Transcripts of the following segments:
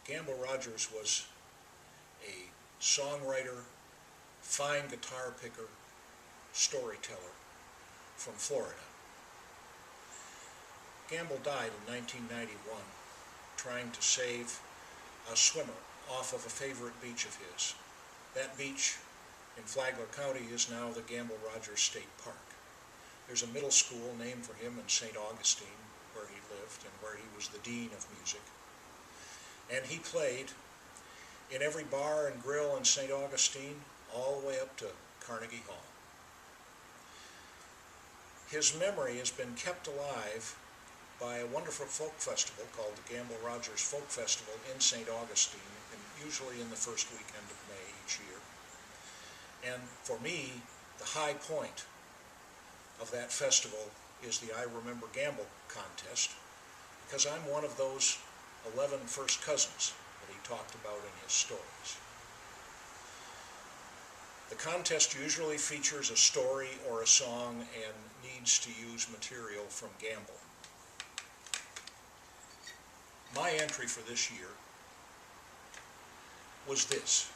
Gamble Rogers was a songwriter, fine guitar picker, storyteller from Florida. Gamble died in 1991 trying to save a swimmer off of a favorite beach of his. That beach in Flagler County is now the Gamble Rogers State Park. There's a middle school named for him in St. Augustine, where he lived and where he was the dean of music. And he played in every bar and grill in St. Augustine, all the way up to Carnegie Hall. His memory has been kept alive by a wonderful folk festival called the Gamble Rogers Folk Festival in St. Augustine, and usually in the first weekend of May each year. And for me, the high point of that festival is the I Remember Gamble contest, because I'm one of those 11 first cousins that he talked about in his stories. The contest usually features a story or a song and needs to use material from Gamble. My entry for this year was this.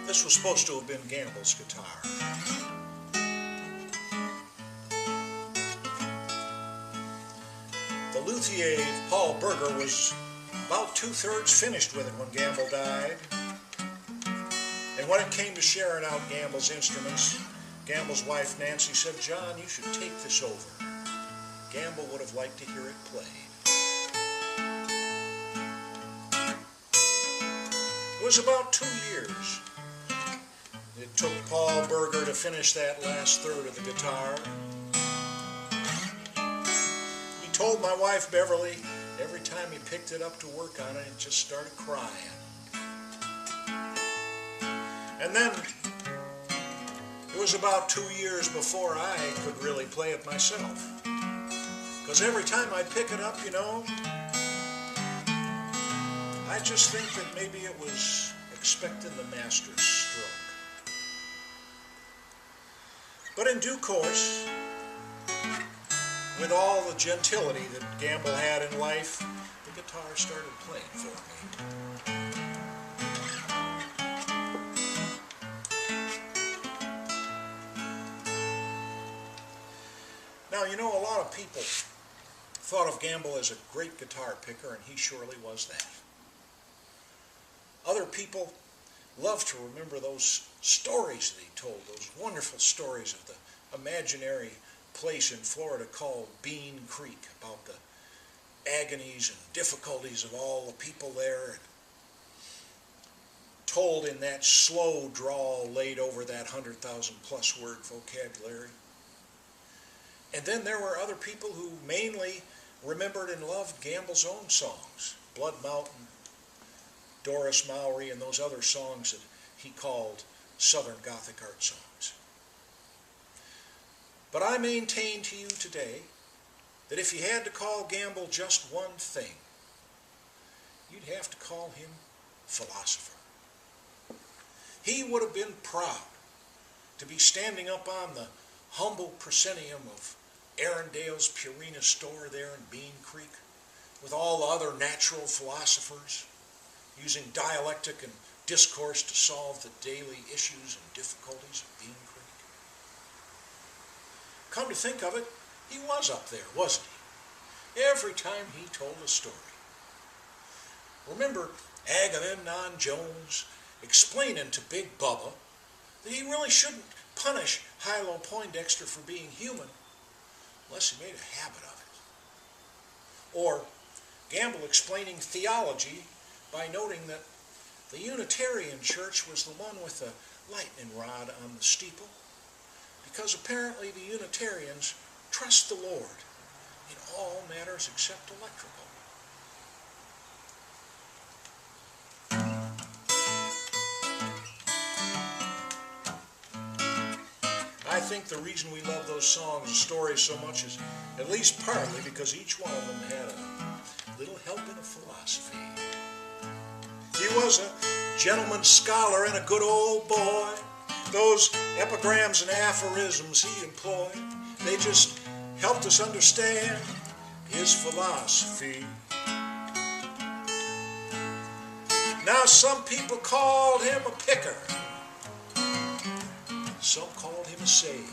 This was supposed to have been Gamble's guitar. The luthier, Paul Berger, was about 2/3 finished with it when Gamble died. And when it came to sharing out Gamble's instruments, Gamble's wife Nancy said, "John, you should take this over. Gamble would have liked to hear it played." It was about 2 years. It took Paul Berger to finish that last third of the guitar. He told my wife Beverly every time he picked it up to work on it, he just started crying. And then it was about 2 years before I could really play it myself. Because every time I'd pick it up, I just think that maybe it was expecting the master's stroke. But in due course, with all the gentility that Gamble had in life, the guitar started playing for me. Now, a lot of people thought of Gamble as a great guitar picker, and he surely was that. Other people love to remember those stories that he told, those wonderful stories of the imaginary place in Florida called Bean Creek, about the agonies and difficulties of all the people there, told in that slow drawl laid over that 100,000+ word vocabulary. And then there were other people who mainly remembered and loved Gamble's own songs, Blood Mountain, Doris Mowry, and those other songs that he called Southern Gothic art songs. But I maintain to you today that if you had to call Gamble just one thing, you'd have to call him philosopher. He would have been proud to be standing up on the humble proscenium of Arundale's Purina store there in Bean Creek with all the other natural philosophers, using dialectic and discourse to solve the daily issues and difficulties of Bean Creek. Come to think of it, he was up there, wasn't he? Every time he told a story. Remember Agamemnon Jones explaining to Big Bubba that he really shouldn't punish Hilo Poindexter for being human unless he made a habit of it. Or Gamble explaining theology by noting that the Unitarian Church was the one with the lightning rod on the steeple, because apparently the Unitarians trust the Lord in all matters except electrical. I think the reason we love those songs and stories so much is at least partly because each one of them had a little helping of philosophy. He was a gentleman scholar and a good old boy. Those epigrams and aphorisms he employed, they just helped us understand his philosophy. Now some people called him a picker, some called him a sage,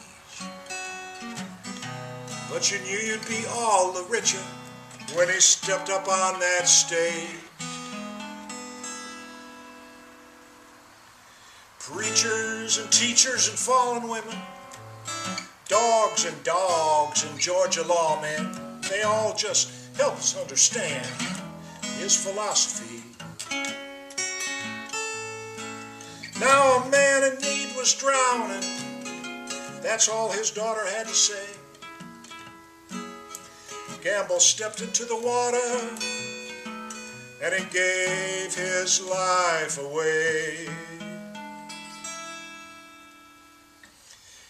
but you knew you'd be all the richer when he stepped up on that stage. Preachers and teachers and fallen women, dogs and Georgia lawmen, they all just help us understand his philosophy. Now a man in need was drowning, that's all his daughter had to say. Gamble stepped into the water and he gave his life away.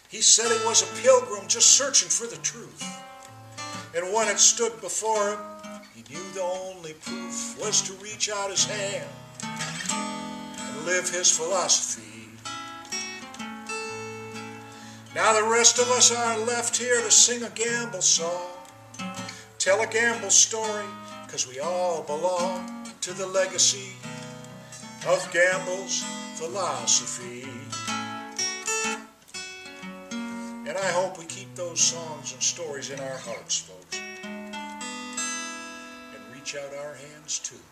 He said he was a pilgrim just searching for the truth, and when it stood before him, he knew the only proof was to reach out his hand and live his philosophy. Now the rest of us are left here to sing a Gamble song, tell a Gamble story, 'cause we all belong to the legacy of Gamble's philosophy. And I hope we keep those songs and stories in our hearts, folks, and reach out our hands too.